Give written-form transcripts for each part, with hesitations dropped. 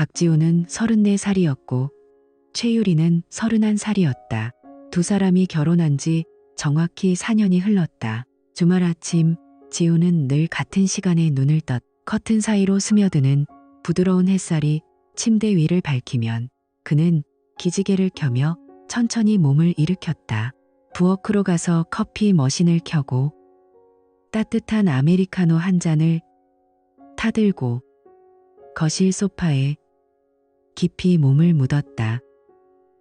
박지우는 34살이었고 최유리는 31살이었다. 두 사람이 결혼한 지 정확히 4년이 흘렀다. 주말 아침 지우는 늘 같은 시간에 눈을 떴. 커튼 사이로 스며드는 부드러운 햇살이 침대 위를 밝히면 그는 기지개를 켜며 천천히 몸을 일으켰다. 부엌으로 가서 커피 머신을 켜고 따뜻한 아메리카노 한 잔을 타들고 거실 소파에 깊이 몸을 묻었다.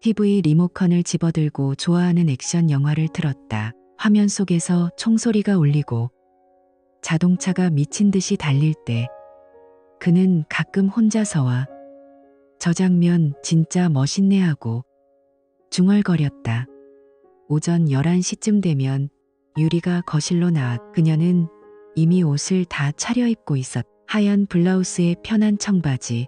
TV 리모컨을 집어들고 좋아하는 액션 영화를 틀었다. 화면 속에서 총소리가 울리고 자동차가 미친 듯이 달릴 때 그는 가끔 혼자서와 저 장면 진짜 멋있네 하고 중얼거렸다. 오전 11시쯤 되면 유리가 거실로 나왔. 그녀는 이미 옷을 다 차려입고 있었. 하얀 블라우스에 편한 청바지.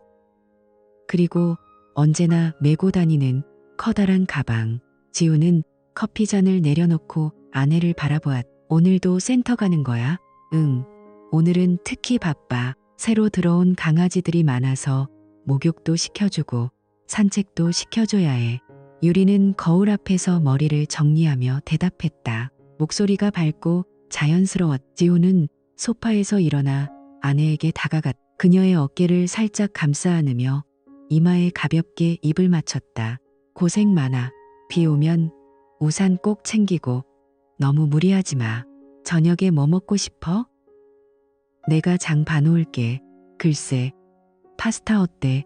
그리고 언제나 메고 다니는 커다란 가방. 지우는 커피잔을 내려놓고 아내를 바라보았. 오늘도 센터 가는 거야? 응. 오늘은 특히 바빠. 새로 들어온 강아지들이 많아서 목욕도 시켜주고 산책도 시켜줘야 해. 유리는 거울 앞에서 머리를 정리하며 대답했다. 목소리가 밝고 자연스러웠. 지우는 소파에서 일어나 아내에게 다가갔. 그녀의 어깨를 살짝 감싸 안으며 이마에 가볍게 입을 맞췄다. 고생 많아. 비 오면 우산 꼭 챙기고 너무 무리하지 마. 저녁에 뭐 먹고 싶어? 내가 장 봐놓을게. 글쎄, 파스타 어때?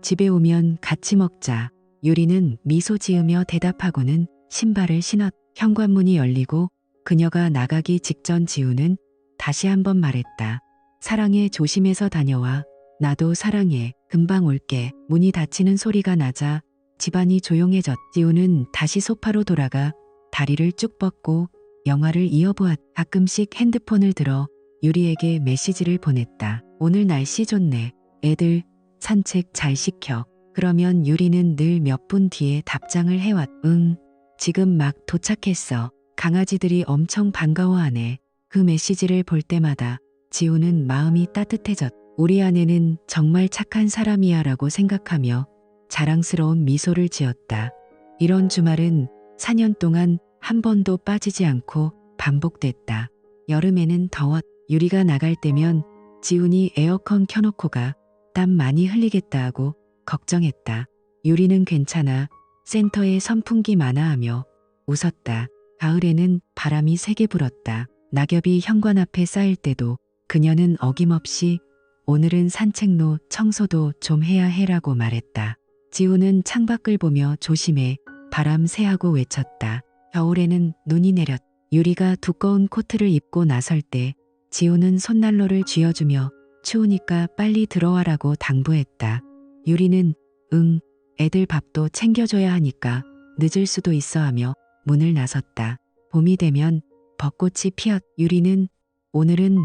집에 오면 같이 먹자. 유리는 미소 지으며 대답하고는 신발을 신었. 현관문이 열리고 그녀가 나가기 직전 지우는 다시 한번 말했다. 사랑해. 조심해서 다녀와. 나도 사랑해. 금방 올게. 문이 닫히는 소리가 나자 집안이 조용해졌. 지우는 다시 소파로 돌아가 다리를 쭉 뻗고 영화를 이어보았. 가끔씩 핸드폰을 들어 유리에게 메시지를 보냈다. 오늘 날씨 좋네. 애들 산책 잘 시켜. 그러면 유리는 늘 몇 분 뒤에 답장을 해왔. 응. 지금 막 도착했어. 강아지들이 엄청 반가워하네. 그 메시지를 볼 때마다 지우는 마음이 따뜻해졌. 우리 아내는 정말 착한 사람이야 라고 생각하며 자랑스러운 미소를 지었다. 이런 주말은 4년 동안 한 번도 빠지지 않고 반복됐다. 여름에는 더웠. 유리가 나갈 때면 지훈이 에어컨 켜놓고 가. 땀 많이 흘리겠다 하고 걱정했다. 유리는 괜찮아. 센터에 선풍기 많아 하며 웃었다. 가을에는 바람이 세게 불었다. 낙엽이 현관 앞에 쌓일 때도 그녀는 어김없이 오늘은 산책로 청소도 좀 해야 해라고 말했다. 지우는 창밖을 보며 조심해. 바람 세하고 외쳤다. 겨울에는 눈이 내렸. 유리가 두꺼운 코트를 입고 나설 때 지우는 손난로를 쥐어주며 추우니까 빨리 들어와라고 당부했다. 유리는 응, 애들 밥도 챙겨줘야 하니까 늦을 수도 있어 하며 문을 나섰다. 봄이 되면 벚꽃이 피었. 유리는 오늘은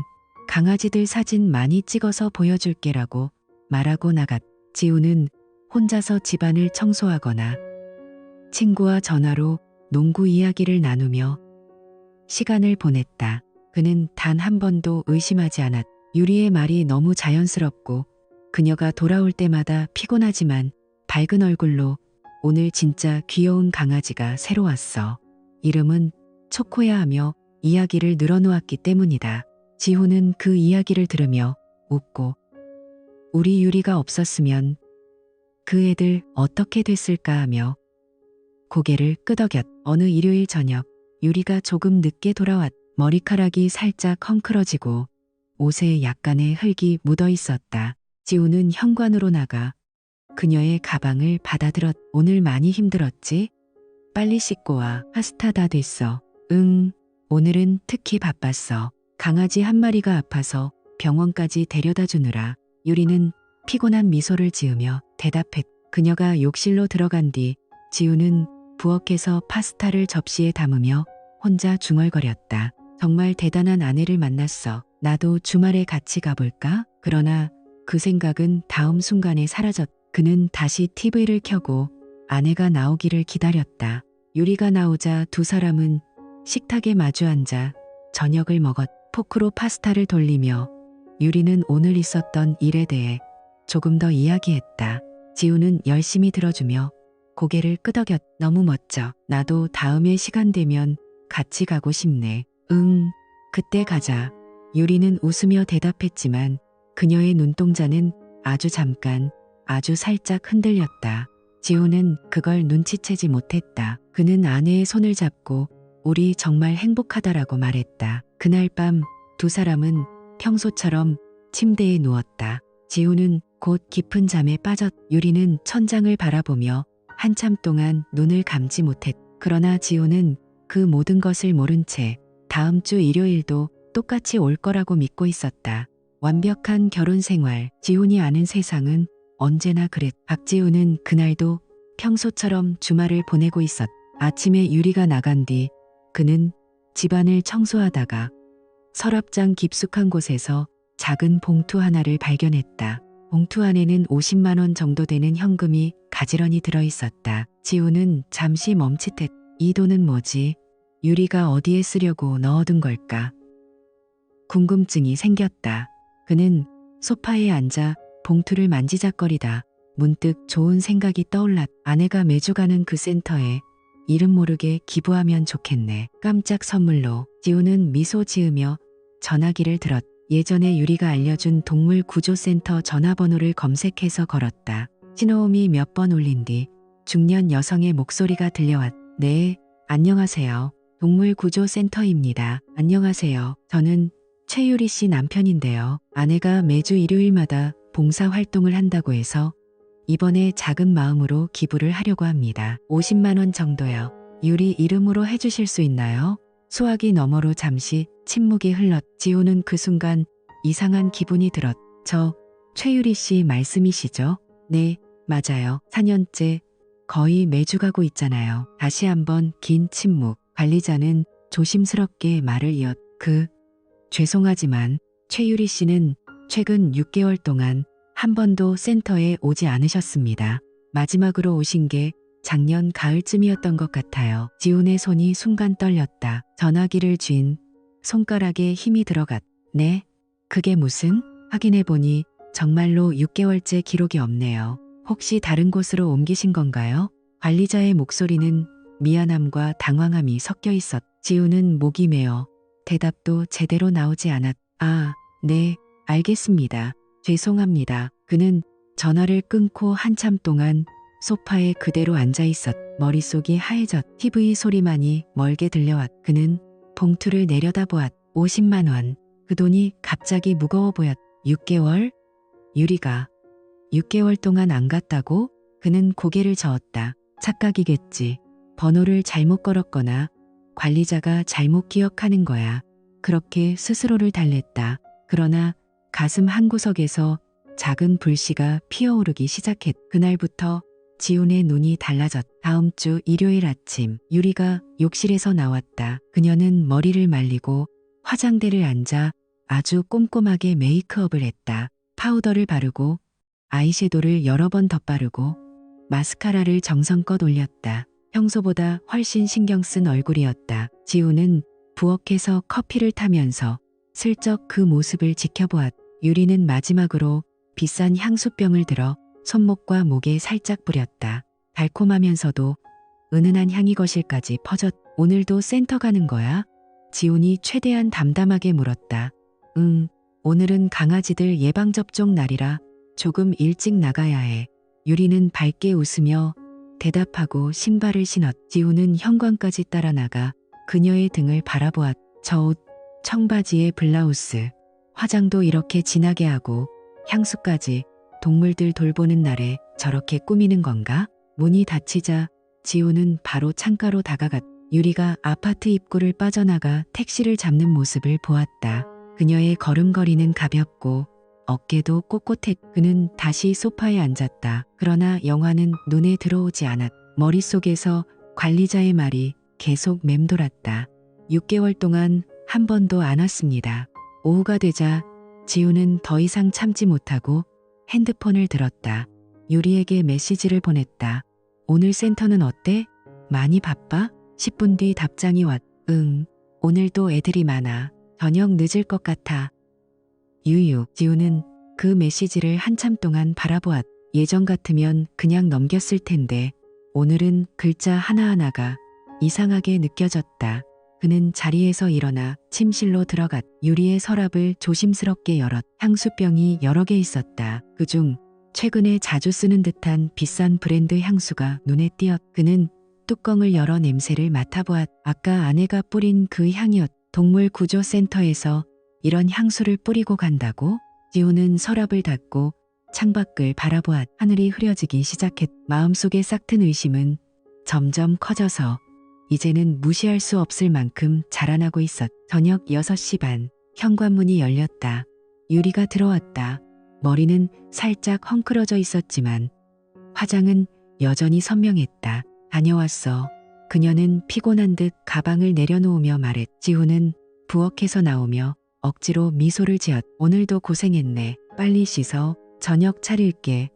강아지들 사진 많이 찍어서 보여줄게라고 말하고 나갔. 지우는 혼자서 집안을 청소하거나 친구와 전화로 농구 이야기를 나누며 시간을 보냈다. 그는 단 한 번도 의심하지 않았. 유리의 말이 너무 자연스럽고 그녀가 돌아올 때마다 피곤하지만 밝은 얼굴로 오늘 진짜 귀여운 강아지가 새로 왔어. 이름은 초코야 하며 이야기를 늘어놓았기 때문이다. 지호는 그 이야기를 들으며 웃고 우리 유리가 없었으면 그 애들 어떻게 됐을까 하며 고개를 끄덕였. 어느 일요일 저녁 유리가 조금 늦게 돌아왔. 머리카락이 살짝 헝클어지고 옷에 약간의 흙이 묻어 있었다. 지우는 현관으로 나가 그녀의 가방을 받아들었. 오늘 많이 힘들었지? 빨리 씻고 와. 파스타 다 됐어. 응. 오늘은 특히 바빴어. 강아지 한 마리가 아파서 병원까지 데려다 주느라. 유리는 피곤한 미소를 지으며 대답했. 그녀가 욕실로 들어간 뒤 지우는 부엌에서 파스타를 접시에 담으며 혼자 중얼거렸다. 정말 대단한 아내를 만났어. 나도 주말에 같이 가볼까? 그러나 그 생각은 다음 순간에 사라졌. 그는 다시 TV를 켜고 아내가 나오기를 기다렸다. 유리가 나오자 두 사람은 식탁에 마주 앉아 저녁을 먹었. 포크로 파스타를 돌리며 유리는 오늘 있었던 일에 대해 조금 더 이야기했다. 지우는 열심히 들어주며 고개를 끄덕였. 너무 멋져. 나도 다음에 시간 되면 같이 가고 싶네. 응, 그때 가자. 유리는 웃으며 대답했지만 그녀의 눈동자는 아주 잠깐, 아주 살짝 흔들렸다. 지우는 그걸 눈치채지 못했다. 그는 아내의 손을 잡고 우리 정말 행복하다라고 말했다. 그날 밤 두 사람은 평소처럼 침대에 누웠다. 지우는 곧 깊은 잠에 빠졌. 유리는 천장을 바라보며 한참 동안 눈을 감지 못했. 그러나 지우는 그 모든 것을 모른 채 다음 주 일요일도 똑같이 올 거라고 믿고 있었다. 완벽한 결혼 생활. 지훈이 아는 세상은 언제나 그랬. 박지훈은 그날도 평소처럼 주말을 보내고 있었. 아침에 유리가 나간 뒤 그는 집안을 청소하다가 서랍장 깊숙한 곳에서 작은 봉투 하나를 발견했다. 봉투 안에는 50만 원 정도 되는 현금이 가지런히 들어있었다. 지우는 잠시 멈칫했. 이 돈은 뭐지? 유리가 어디에 쓰려고 넣어둔 걸까? 궁금증이 생겼다. 그는 소파에 앉아 봉투를 만지작거리다 문득 좋은 생각이 떠올랐. 아내가 매주 가는 그 센터에 이름 모르게 기부하면 좋겠네. 깜짝 선물로. 지우는 미소 지으며 전화기를 들었. 예전에 유리가 알려준 동물구조센터 전화번호를 검색해서 걸었다. 신호음이 몇 번 울린 뒤 중년 여성의 목소리가 들려왔. 네, 안녕하세요. 동물구조센터입니다. 안녕하세요. 저는 최유리 씨 남편인데요. 아내가 매주 일요일마다 봉사활동을 한다고 해서 이번에 작은 마음으로 기부를 하려고 합니다. 50만 원 정도요. 유리 이름으로 해주실 수 있나요? 수화기 너머로 잠시 침묵이 흘렀. 지우는 그 순간 이상한 기분이 들었. 저 최유리 씨 말씀이시죠? 네, 맞아요. 4년째 거의 매주 가고 있잖아요. 다시 한번 긴 침묵. 관리자는 조심스럽게 말을 이었. 죄송하지만 최유리 씨는 최근 6개월 동안 한 번도 센터에 오지 않으셨습니다. 마지막으로 오신 게 작년 가을쯤이었던 것 같아요. 지훈의 손이 순간 떨렸다. 전화기를 쥔 손가락에 힘이 들어갔. 네? 그게 무슨? 확인해보니 정말로 6개월째 기록이 없네요. 혹시 다른 곳으로 옮기신 건가요? 관리자의 목소리는 미안함과 당황함이 섞여 있었. 지우는 목이 메어 대답도 제대로 나오지 않았. 아, 네, 알겠습니다. 죄송합니다. 그는 전화를 끊고 한참 동안 소파에 그대로 앉아 있었. 머릿속이 하얘졌. TV 소리만이 멀게 들려왔. 그는 봉투를 내려다보았. 50만 원. 그 돈이 갑자기 무거워 보였. 6개월? 유리가 6개월 동안 안 갔다고? 그는 고개를 저었다. 착각이겠지. 번호를 잘못 걸었거나 관리자가 잘못 기억하는 거야. 그렇게 스스로를 달랬다. 그러나 가슴 한구석에서 작은 불씨가 피어오르기 시작했. 그날부터 지훈의 눈이 달라졌. 다음 주 일요일 아침 유리가 욕실에서 나왔다. 그녀는 머리를 말리고 화장대를 앉아 아주 꼼꼼하게 메이크업을 했다. 파우더를 바르고 아이섀도를 여러 번 덧바르고 마스카라를 정성껏 올렸다. 평소보다 훨씬 신경 쓴 얼굴이었다. 지우는 부엌에서 커피를 타면서 슬쩍 그 모습을 지켜보았. 유리는 마지막으로 비싼 향수병을 들어 손목과 목에 살짝 뿌렸다. 달콤하면서도 은은한 향이 거실까지 퍼졌. 오늘도 센터 가는 거야? 지훈이 최대한 담담하게 물었다. 응, 오늘은 강아지들 예방접종 날이라 조금 일찍 나가야 해. 유리는 밝게 웃으며 대답하고 신발을 신었. 지훈은 현관까지 따라 나가 그녀의 등을 바라보았. 저 옷, 청바지에 블라우스, 화장도 이렇게 진하게 하고 향수까지 동물들 돌보는 날에 저렇게 꾸미는 건가? 문이 닫히자 지훈은 바로 창가로 다가갔. 유리가 아파트 입구를 빠져나가 택시를 잡는 모습을 보았다. 그녀의 걸음걸이는 가볍고 어깨도 꼿꼿했. 그는 다시 소파에 앉았다. 그러나 영화는 눈에 들어오지 않았. 머릿속에서 관리자의 말이 계속 맴돌았다. 6개월 동안 한 번도 안 왔습니다. 오후가 되자 지우는 더 이상 참지 못하고 핸드폰을 들었다. 유리에게 메시지를 보냈다. 오늘 센터는 어때? 많이 바빠? 10분 뒤 답장이 왔. 응, 오늘도 애들이 많아. 저녁 늦을 것 같아. 유유. 지우는 그 메시지를 한참 동안 바라보았다. 예전 같으면 그냥 넘겼을 텐데 오늘은 글자 하나하나가 이상하게 느껴졌다. 그는 자리에서 일어나 침실로 들어갔. 유리의 서랍을 조심스럽게 열었. 향수병이 여러 개 있었다. 그중 최근에 자주 쓰는 듯한 비싼 브랜드 향수가 눈에 띄었. 그는 뚜껑을 열어 냄새를 맡아보았. 아까 아내가 뿌린 그 향이었. 동물 구조센터에서 이런 향수를 뿌리고 간다고? 지우는 서랍을 닫고 창밖을 바라보았. 하늘이 흐려지기 시작했. 마음속에 싹튼 의심은 점점 커져서 이제는 무시할 수 없을 만큼 자라나고 있었. 저녁 6시 반, 현관문이 열렸다. 유리가 들어왔다. 머리는 살짝 헝클어져 있었지만 화장은 여전히 선명했다. 다녀왔어. 그녀는 피곤한 듯 가방을 내려놓으며 말했. 지우는 부엌에서 나오며 억지로 미소를 지었. 오늘도 고생했네. 빨리 씻어. 저녁 차릴게.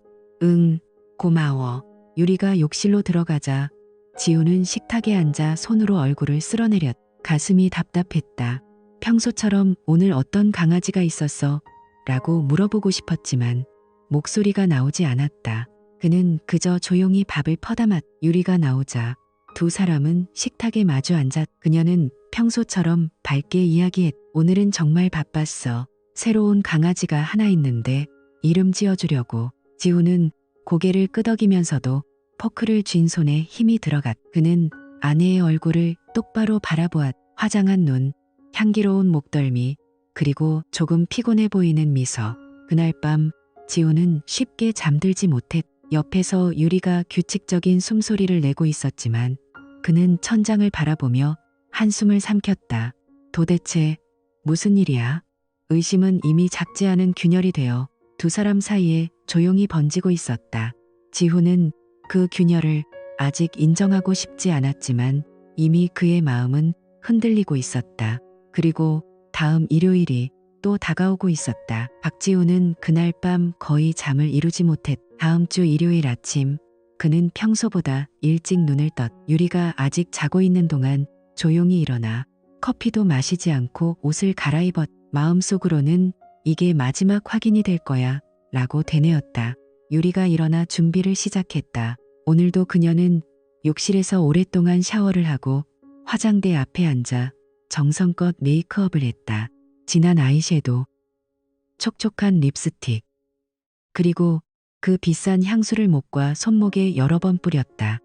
응, 고마워. 유리가 욕실로 들어가자 지우는 식탁에 앉아 손으로 얼굴을 쓸어내렸. 가슴이 답답했다. 평소처럼 오늘 어떤 강아지가 있었어? 라고 물어보고 싶었지만 목소리가 나오지 않았다. 그는 그저 조용히 밥을 퍼담았. 유리가 나오자 두 사람은 식탁에 마주 앉았. 그녀는 평소처럼 밝게 이야기했. 오늘은 정말 바빴어. 새로운 강아지가 하나 있는데 이름 지어주려고. 지우는 고개를 끄덕이면서도 포크를 쥔 손에 힘이 들어갔. 그는 아내의 얼굴을 똑바로 바라보았. 화장한 눈, 향기로운 목덜미, 그리고 조금 피곤해 보이는 미소. 그날 밤 지우는 쉽게 잠들지 못했. 옆에서 유리가 규칙적인 숨소리를 내고 있었지만 그는 천장을 바라보며 한숨을 삼켰다. 도대체 무슨 일이야? 의심은 이미 작지 않은 균열이 되어 두 사람 사이에 조용히 번지고 있었다. 지우는 그 균열을 아직 인정하고 싶지 않았지만 이미 그의 마음은 흔들리고 있었다. 그리고 다음 일요일이 또 다가오고 있었다. 박지우는 그날 밤 거의 잠을 이루지 못했. 다음 주 일요일 아침 그는 평소보다 일찍 눈을 떴. 유리가 아직 자고 있는 동안 조용히 일어나 커피도 마시지 않고 옷을 갈아입었. 마음속으로는 이게 마지막 확인이 될 거야 라고 되뇌었다. 유리가 일어나 준비를 시작했다. 오늘도 그녀는 욕실에서 오랫동안 샤워를 하고 화장대 앞에 앉아 정성껏 메이크업을 했다. 진한 아이섀도우, 촉촉한 립스틱, 그리고 그 비싼 향수를 목과 손목에 여러 번 뿌렸다.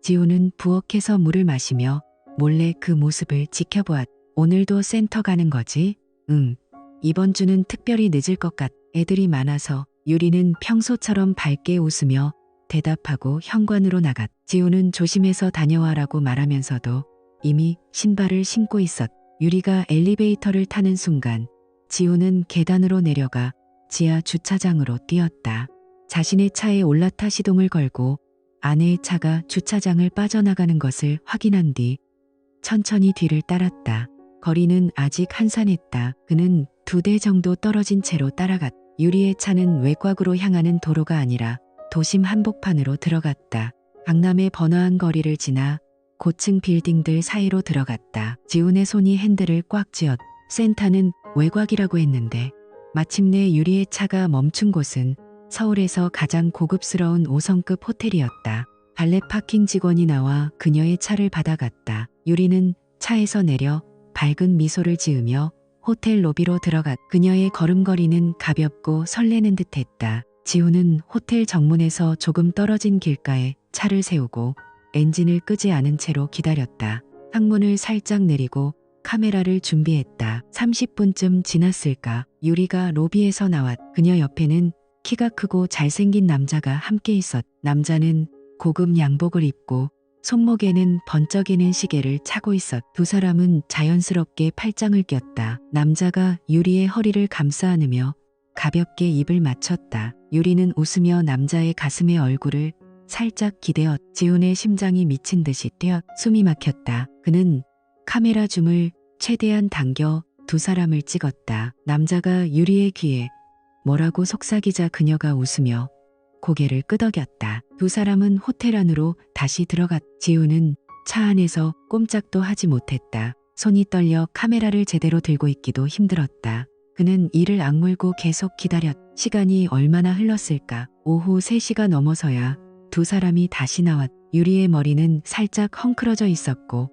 지우는 부엌에서 물을 마시며 몰래 그 모습을 지켜보았. 오늘도 센터 가는 거지? 응. 이번 주는 특별히 늦을 것 같. 애들이 많아서. 유리는 평소처럼 밝게 웃으며 대답하고 현관으로 나갔. 지우는 조심해서 다녀와라고 말하면서도 이미 신발을 신고 있었. 유리가 엘리베이터를 타는 순간 지우는 계단으로 내려가 지하 주차장으로 뛰었다. 자신의 차에 올라타 시동을 걸고 아내의 차가 주차장을 빠져나가는 것을 확인한 뒤 천천히 뒤를 따랐다. 거리는 아직 한산했다. 그는 2대 정도 떨어진 채로 따라갔. 유리의 차는 외곽으로 향하는 도로가 아니라 도심 한복판으로 들어갔다. 강남의 번화한 거리를 지나 고층 빌딩들 사이로 들어갔다. 지훈의 손이 핸들을 꽉 쥐었. 센터는 외곽이라고 했는데 마침내 유리의 차가 멈춘 곳은 서울에서 가장 고급스러운 5성급 호텔이었다. 발렛 파킹 직원이 나와 그녀의 차를 받아갔다. 유리는 차에서 내려 밝은 미소를 지으며 호텔 로비로 들어갔. 그녀의 걸음걸이는 가볍고 설레는 듯했다. 지우는 호텔 정문에서 조금 떨어진 길가에 차를 세우고 엔진을 끄지 않은 채로 기다렸다. 창문을 살짝 내리고 카메라를 준비했다. 30분쯤 지났을까? 유리가 로비에서 나왔. 그녀 옆에는 키가 크고 잘생긴 남자가 함께 있었. 남자는 고급 양복을 입고 손목에는 번쩍이는 시계를 차고 있었. 두 사람은 자연스럽게 팔짱을 꼈다. 남자가 유리의 허리를 감싸 안으며 가볍게 입을 맞췄다. 유리는 웃으며 남자의 가슴에 얼굴을 살짝 기대었. 지훈의 심장이 미친 듯이 뛰었. 숨이 막혔다. 그는 카메라 줌을 최대한 당겨 두 사람을 찍었다. 남자가 유리의 귀에 뭐라고 속삭이자 그녀가 웃으며 고개를 끄덕였다. 두 사람은 호텔 안으로 다시 들어갔. 지우는 차 안에서 꼼짝도 하지 못했다. 손이 떨려 카메라를 제대로 들고 있기도 힘들었다. 그는 이를 악물고 계속 기다렸. 시간이 얼마나 흘렀을까. 오후 3시가 넘어서야 두 사람이 다시 나왔. 유리의 머리는 살짝 헝클어져 있었고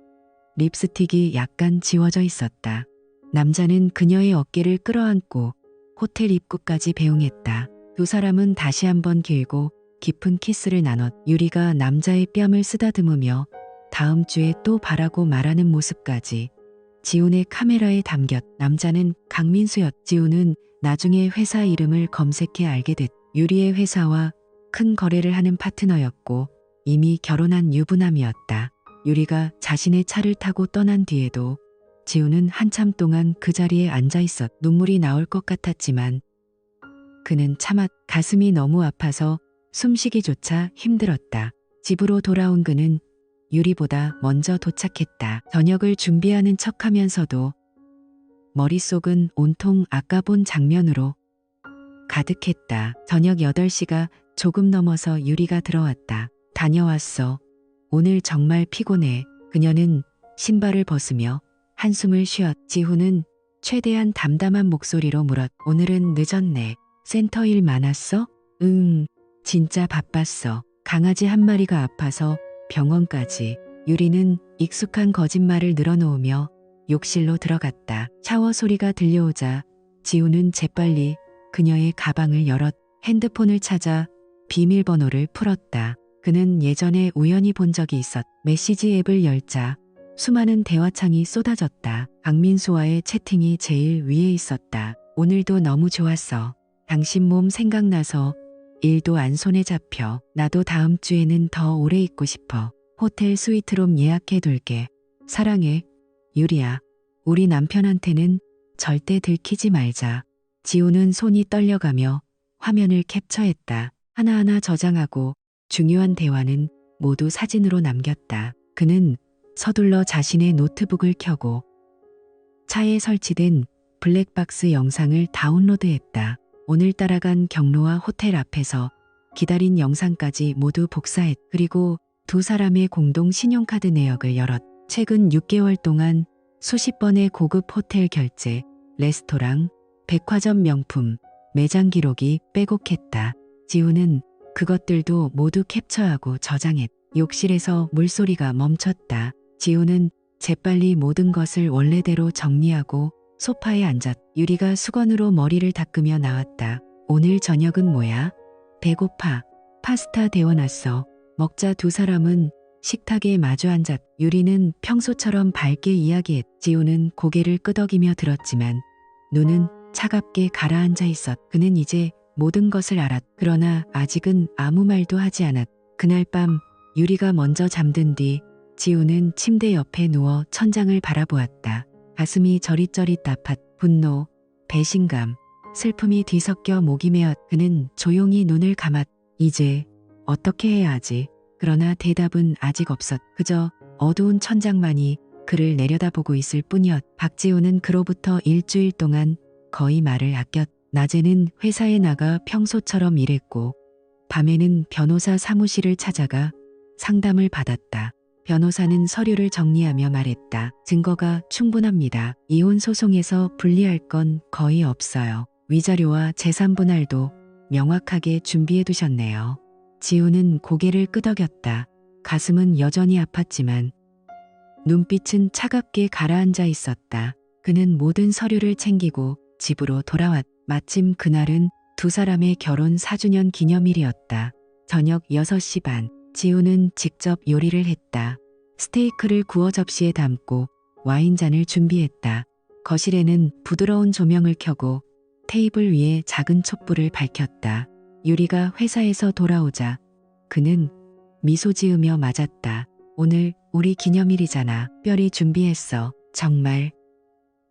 립스틱이 약간 지워져 있었다. 남자는 그녀의 어깨를 끌어안고 호텔 입구까지 배웅했다. 두 사람은 다시 한번 길고 깊은 키스를 나눴. 유리가 남자의 뺨을 쓰다듬으며 다음 주에 또 바라고 말하는 모습까지 지훈의 카메라에 담겼. 남자는 강민수였. 지훈은 나중에 회사 이름을 검색해 알게 됐. 유리의 회사와 큰 거래를 하는 파트너였고 이미 결혼한 유부남이었다. 유리가 자신의 차를 타고 떠난 뒤에도 지훈은 한참 동안 그 자리에 앉아 있었. 눈물이 나올 것 같았지만 그는 참았. 가슴이 너무 아파서 숨쉬기조차 힘들었다. 집으로 돌아온 그는 유리보다 먼저 도착했다. 저녁을 준비하는 척하면서도 머릿속은 온통 아까 본 장면으로 가득했다. 저녁 8시가 조금 넘어서 유리가 들어왔다. 다녀왔어. 오늘 정말 피곤해. 그녀는 신발을 벗으며 한숨을 쉬었. 지훈은 최대한 담담한 목소리로 물었. 오늘은 늦었네. 센터 일 많았어? 응, 진짜 바빴어. 강아지 한 마리가 아파서 병원까지. 유리는 익숙한 거짓말을 늘어놓으며 욕실로 들어갔다. 샤워 소리가 들려오자 지훈은 재빨리 그녀의 가방을 열었. 핸드폰을 찾아 비밀번호를 풀었다. 그는 예전에 우연히 본 적이 있었. 메시지 앱을 열자 수많은 대화창이 쏟아졌다. 강민수와의 채팅이 제일 위에 있었다. 오늘도 너무 좋았어. 당신 몸 생각나서 일도 안 손에 잡혀. 나도 다음 주에는 더 오래 있고 싶어. 호텔 스위트룸 예약해둘게. 사랑해. 유리야. 우리 남편한테는 절대 들키지 말자. 지훈은 손이 떨려가며 화면을 캡처했다. 하나하나 저장하고 중요한 대화는 모두 사진으로 남겼다. 그는 서둘러 자신의 노트북을 켜고 차에 설치된 블랙박스 영상을 다운로드했다. 오늘따라 간 경로와 호텔 앞에서 기다린 영상까지 모두 복사했. 그리고 두 사람의 공동 신용카드 내역을 열었. 최근 6개월 동안 수십 번의 고급 호텔 결제, 레스토랑, 백화점 명품, 매장 기록이 빼곡했다. 지훈은 그것들도 모두 캡처하고 저장했. 욕실에서 물소리가 멈췄다. 지훈은 재빨리 모든 것을 원래대로 정리하고 소파에 앉았. 유리가 수건으로 머리를 닦으며 나왔다. 오늘 저녁은 뭐야? 배고파. 파스타 데워놨어. 먹자. 두 사람은 식탁에 마주 앉았. 유리는 평소처럼 밝게 이야기했. 지훈은 고개를 끄덕이며 들었지만 눈은 차갑게 가라앉아 있었. 그는 이제 모든 것을 알았. 그러나 아직은 아무 말도 하지 않았. 그날 밤 유리가 먼저 잠든 뒤 지훈은 침대 옆에 누워 천장을 바라보았다. 가슴이 저릿저릿 아팠. 분노, 배신감, 슬픔이 뒤섞여 목이 메었. 그는 조용히 눈을 감았. 이제 어떻게 해야 하지? 그러나 대답은 아직 없었. 그저 어두운 천장만이 그를 내려다보고 있을 뿐이었. 박지훈은 그로부터 일주일 동안 거의 말을 아꼈. 낮에는 회사에 나가 평소처럼 일했고 밤에는 변호사 사무실을 찾아가 상담을 받았다. 변호사는 서류를 정리하며 말했다. 증거가 충분합니다. 이혼 소송에서 불리할 건 거의 없어요. 위자료와 재산 분할도 명확하게 준비해 두셨네요. 지훈은 고개를 끄덕였다. 가슴은 여전히 아팠지만 눈빛은 차갑게 가라앉아 있었다. 그는 모든 서류를 챙기고 집으로 돌아왔. 마침 그날은 두 사람의 결혼 4주년 기념일이었다. 저녁 6시 반. 지훈은 직접 요리를 했다. 스테이크를 구워 접시에 담고 와인잔을 준비했다. 거실에는 부드러운 조명을 켜고 테이블 위에 작은 촛불을 밝혔다. 유리가 회사에서 돌아오자 그는 미소 지으며 맞았다. 오늘 우리 기념일이잖아. 특별히 준비했어. 정말.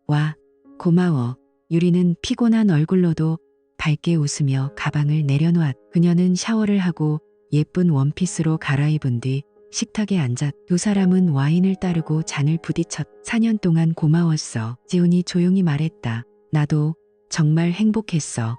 와, 고마워. 유리는 피곤한 얼굴로도 밝게 웃으며 가방을 내려놓았. 그녀는 샤워를 하고 예쁜 원피스로 갈아입은 뒤 식탁에 앉았. 두 사람은 와인을 따르고 잔을 부딪혔. 4년 동안 고마웠어. 지훈이 조용히 말했다. 나도 정말 행복했어.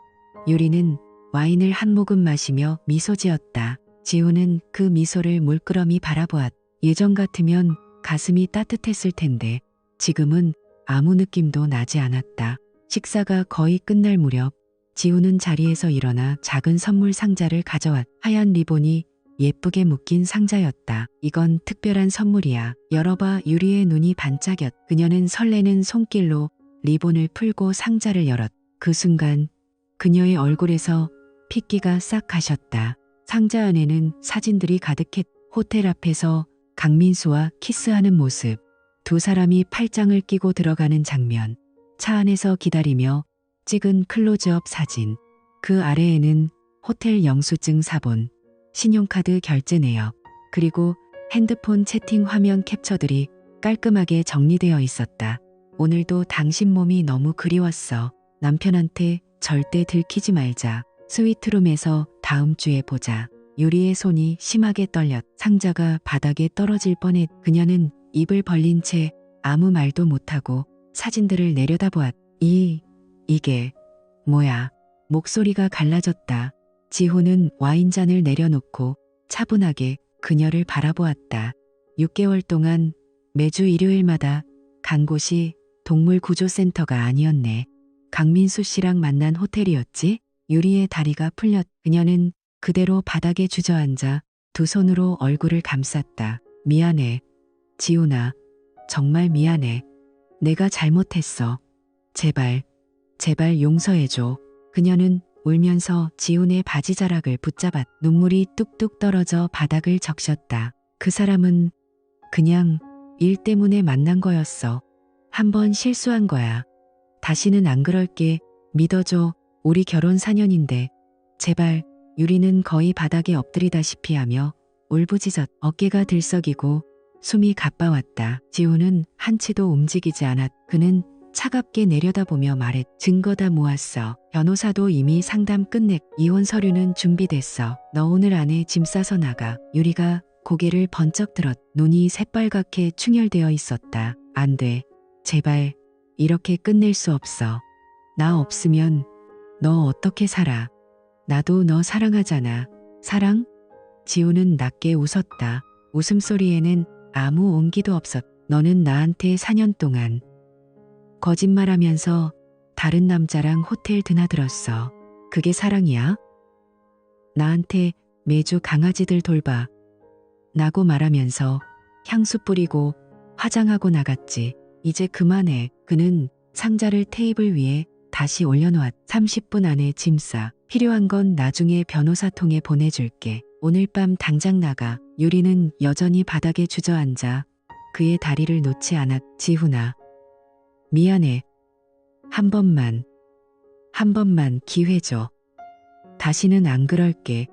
유리는 와인을 한 모금 마시며 미소 지었다. 지훈은 그 미소를 물끄러미 바라보았. 예전 같으면 가슴이 따뜻했을 텐데 지금은 아무 느낌도 나지 않았다. 식사가 거의 끝날 무렵 지우는 자리에서 일어나 작은 선물 상자를 가져왔. 하얀 리본이 예쁘게 묶인 상자였다. 이건 특별한 선물이야. 열어봐. 유리의 눈이 반짝였. 그녀는 설레는 손길로 리본을 풀고 상자를 열었. 그 순간 그녀의 얼굴에서 핏기가 싹 가셨다. 상자 안에는 사진들이 가득했. 호텔 앞에서 강민수와 키스하는 모습, 두 사람이 팔짱을 끼고 들어가는 장면, 차 안에서 기다리며 찍은 클로즈업 사진, 그 아래에는 호텔 영수증 사본, 신용카드 결제 내역, 그리고 핸드폰 채팅 화면 캡처들이 깔끔하게 정리되어 있었다. 오늘도 당신 몸이 너무 그리웠어. 남편한테 절대 들키지 말자. 스위트룸에서 다음 주에 보자. 유리의 손이 심하게 떨렸. 상자가 바닥에 떨어질 뻔했. 그녀는 입을 벌린 채 아무 말도 못하고 사진들을 내려다보았. 이게 뭐야? 목소리가 갈라졌다. 지호는 와인잔을 내려놓고 차분하게 그녀를 바라보았다. 6개월 동안 매주 일요일마다 간 곳이 동물구조센터가 아니었네. 강민수 씨랑 만난 호텔이었지? 유리의 다리가 풀렸. 그녀는 그대로 바닥에 주저앉아 두 손으로 얼굴을 감쌌다. 미안해. 지훈아, 정말 미안해. 내가 잘못했어. 제발 용서해줘. 그녀는 울면서 지훈의 바지자락을 붙잡았. 눈물이 뚝뚝 떨어져 바닥을 적셨다. 그 사람은 그냥 일 때문에 만난 거였어. 한 번 실수한 거야. 다시는 안 그럴게. 믿어줘. 우리 결혼 4년인데. 제발. 유리는 거의 바닥에 엎드리다시피 하며 울부짖었. 어깨가 들썩이고 숨이 가빠왔다. 지호는 한치도 움직이지 않았. 그는 차갑게 내려다보며 말했. 증거 다 모았어. 변호사도 이미 상담 끝냈. 이혼 서류는 준비됐어. 너 오늘 안에 짐 싸서 나가. 유리가 고개를 번쩍 들었. 눈이 새빨갛게 충혈되어 있었다. 안 돼. 제발. 이렇게 끝낼 수 없어. 나 없으면 너 어떻게 살아? 나도 너 사랑하잖아. 사랑? 지우는 낮게 웃었다. 웃음소리에는 아무 온기도 없었. 너는 나한테 4년 동안 거짓말하면서 다른 남자랑 호텔 드나들었어. 그게 사랑이야? 나한테 매주 강아지들 돌봐. 나고 말하면서 향수 뿌리고 화장하고 나갔지. 이제 그만해. 그는 상자를 테이블 위에 다시 올려놓았. 30분 안에 짐 싸. 필요한 건 나중에 변호사 통해 보내줄게. 오늘 밤 당장 나가. 유리는 여전히 바닥에 주저앉아 그의 다리를 놓지 않았. 지훈아. 미안해. 한 번만 기회 줘. 다시는 안 그럴게.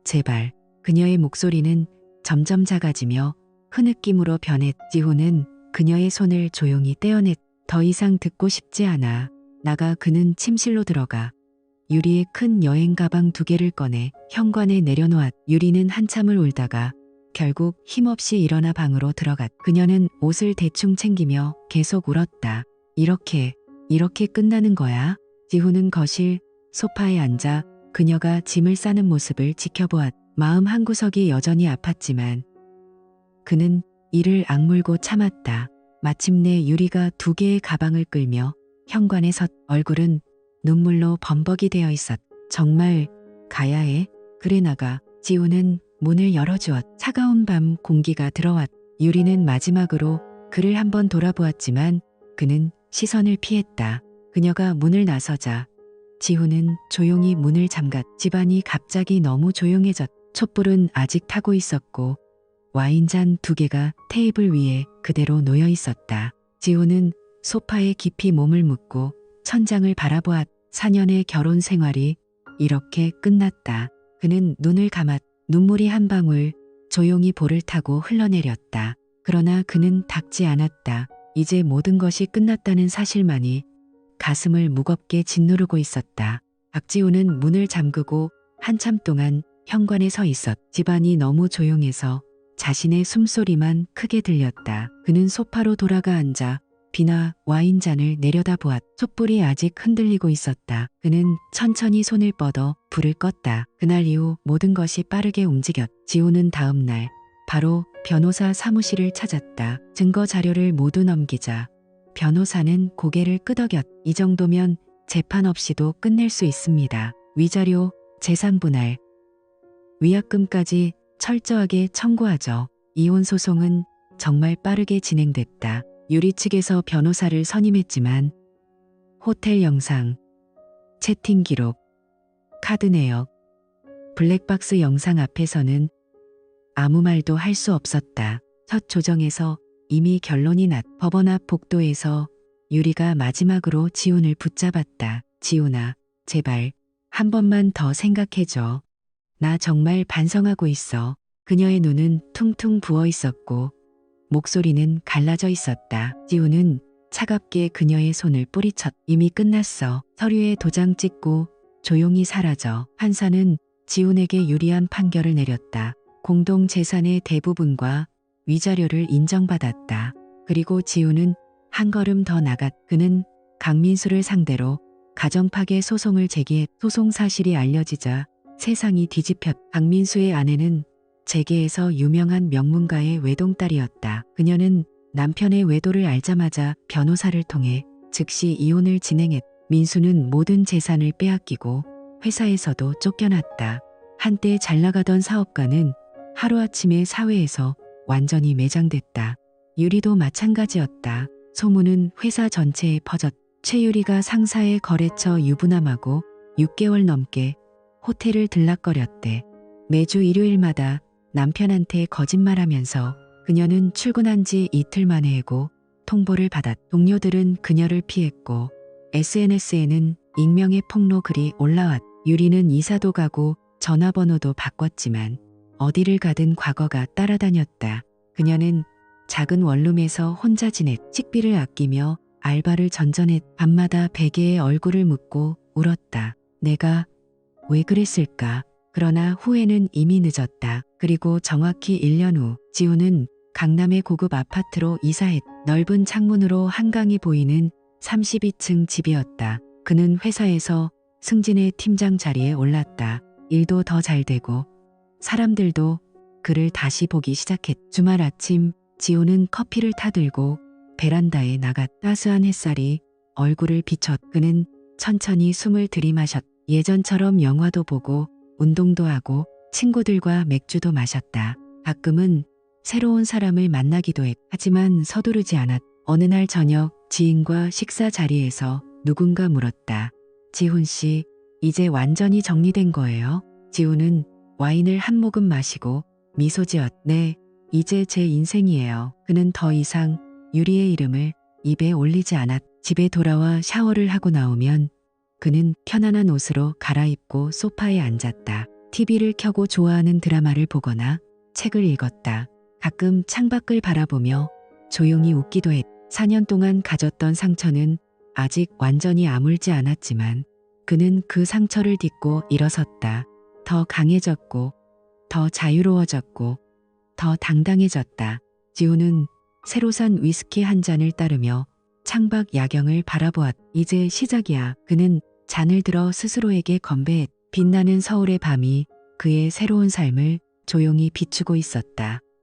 제발. 그녀의 목소리는 점점 작아지며 흐느낌으로 변했. 지훈은 그녀의 손을 조용히 떼어냈. 더 이상 듣고 싶지 않아. 나가. 그는 침실로 들어가 유리의 큰 여행 가방 2개를 꺼내 현관에 내려놓았. 유리는 한참을 울다가 결국 힘없이 일어나 방으로 들어갔. 그녀는 옷을 대충 챙기며 계속 울었다. 이렇게 끝나는 거야? 지훈은 거실 소파에 앉아 그녀가 짐을 싸는 모습을 지켜보았. 마음 한구석이 여전히 아팠지만 그는 이를 악물고 참았다. 마침내 유리가 2개의 가방을 끌며 현관에 섰. 얼굴은 눈물로 범벅이 되어 있었. 정말 가야 해? 그래 나가. 지우는 문을 열어주었. 차가운 밤 공기가 들어왔. 유리는 마지막으로 그를 한번 돌아보았지만 그는 시선을 피했다. 그녀가 문을 나서자 지훈은 조용히 문을 잠갔. 집안이 갑자기 너무 조용해졌. 촛불은 아직 타고 있었고 와인잔 2개가 테이블 위에 그대로 놓여 있었다. 지훈은 소파에 깊이 몸을 묻고 천장을 바라보았. 4년의 결혼 생활이 이렇게 끝났다. 그는 눈을 감았. 눈물이 한 방울 조용히 볼을 타고 흘러내렸다. 그러나 그는 닦지 않았다. 이제 모든 것이 끝났다는 사실만이 가슴을 무겁게 짓누르고 있었다. 박지우는 문을 잠그고 한참 동안 현관에 서 있었. 집안이 너무 조용해서 자신의 숨소리만 크게 들렸다. 그는 소파로 돌아가 앉아 비나 와인잔을 내려다보았. 촛불이 아직 흔들리고 있었다. 그는 천천히 손을 뻗어 불을 껐다. 그날 이후 모든 것이 빠르게 움직였. 지우는 다음 날 바로 변호사 사무실을 찾았다. 증거 자료를 모두 넘기자 변호사는 고개를 끄덕였. 이 정도면 재판 없이도 끝낼 수 있습니다. 위자료, 재산분할, 위약금까지 철저하게 청구하죠. 이혼 소송은 정말 빠르게 진행됐다. 유리 측에서 변호사를 선임했지만 호텔 영상, 채팅 기록, 카드 내역, 블랙박스 영상 앞에서는 아무 말도 할 수 없었다. 첫 조정에서 이미 결론이 났. 법원 앞 복도에서 유리가 마지막으로 지훈을 붙잡았다. 지훈아, 제발 한 번만 더 생각해줘. 나 정말 반성하고 있어. 그녀의 눈은 퉁퉁 부어 있었고 목소리는 갈라져 있었다. 지훈은 차갑게 그녀의 손을 뿌리쳤. 이미 끝났어. 서류에 도장 찍고 조용히 사라져. 판사는 지훈에게 유리한 판결을 내렸다. 공동 재산의 대부분과 위자료를 인정받았다. 그리고 지훈은 한 걸음 더 나갔. 그는 강민수를 상대로 가정파괴 소송을 제기해. 소송 사실이 알려지자 세상이 뒤집혔. 강민수의 아내는 재계에서 유명한 명문가의 외동딸이었다. 그녀는 남편의 외도를 알자마자 변호사를 통해 즉시 이혼을 진행했. 민수는 모든 재산을 빼앗기고 회사에서도 쫓겨났다. 한때 잘 나가던 사업가는 하루아침에 사회에서 완전히 매장됐다. 유리도 마찬가지였다. 소문은 회사 전체에 퍼졌. 최유리가 상사의 거래처 유부남하고 6개월 넘게 호텔을 들락거렸대. 매주 일요일마다 남편한테 거짓말하면서 그녀는 출근한 지 이틀 만에 해고 통보를 받았. 동료들은 그녀를 피했고 SNS에는 익명의 폭로 글이 올라왔. 유리는 이사도 가고 전화번호도 바꿨지만 어디를 가든 과거가 따라다녔다. 그녀는 작은 원룸에서 혼자 지냈. 식비를 아끼며 알바를 전전했. 밤마다 베개에 얼굴을 묻고 울었다. 내가 왜 그랬을까? 그러나 후회는 이미 늦었다. 그리고 정확히 1년 후 지훈은 강남의 고급 아파트로 이사했. 넓은 창문으로 한강이 보이는 32층 집이었다. 그는 회사에서 승진의 팀장 자리에 올랐다. 일도 더 잘 되고 사람들도 그를 다시 보기 시작했. 주말 아침 지훈은 커피를 타들고 베란다에 나갔. 따스한 햇살이 얼굴을 비쳤. 그는 천천히 숨을 들이마셨. 예전처럼 영화도 보고 운동도 하고 친구들과 맥주도 마셨다. 가끔은 새로운 사람을 만나기도 했. 하지만 서두르지 않았. 어느 날 저녁 지인과 식사 자리에서 누군가 물었다. 지훈 씨, 이제 완전히 정리된 거예요? 지훈은 와인을 한 모금 마시고 미소 지었. 네, 이제 제 인생이에요. 그는 더 이상 유리의 이름을 입에 올리지 않았. 집에 돌아와 샤워를 하고 나오면 그는 편안한 옷으로 갈아입고 소파에 앉았다. TV를 켜고 좋아하는 드라마를 보거나 책을 읽었다. 가끔 창밖을 바라보며 조용히 웃기도 했. 4년 동안 가졌던 상처는 아직 완전히 아물지 않았지만 그는 그 상처를 딛고 일어섰다. 더 강해졌고 더 자유로워졌고 더 당당해졌다. 지훈은 새로 산 위스키 한 잔을 따르며 창밖 야경을 바라보았. 이제 시작이야. 그는 잔을 들어 스스로에게 건배했. 빛나는 서울의 밤이 그의 새로운 삶을 조용히 비추고 있었다.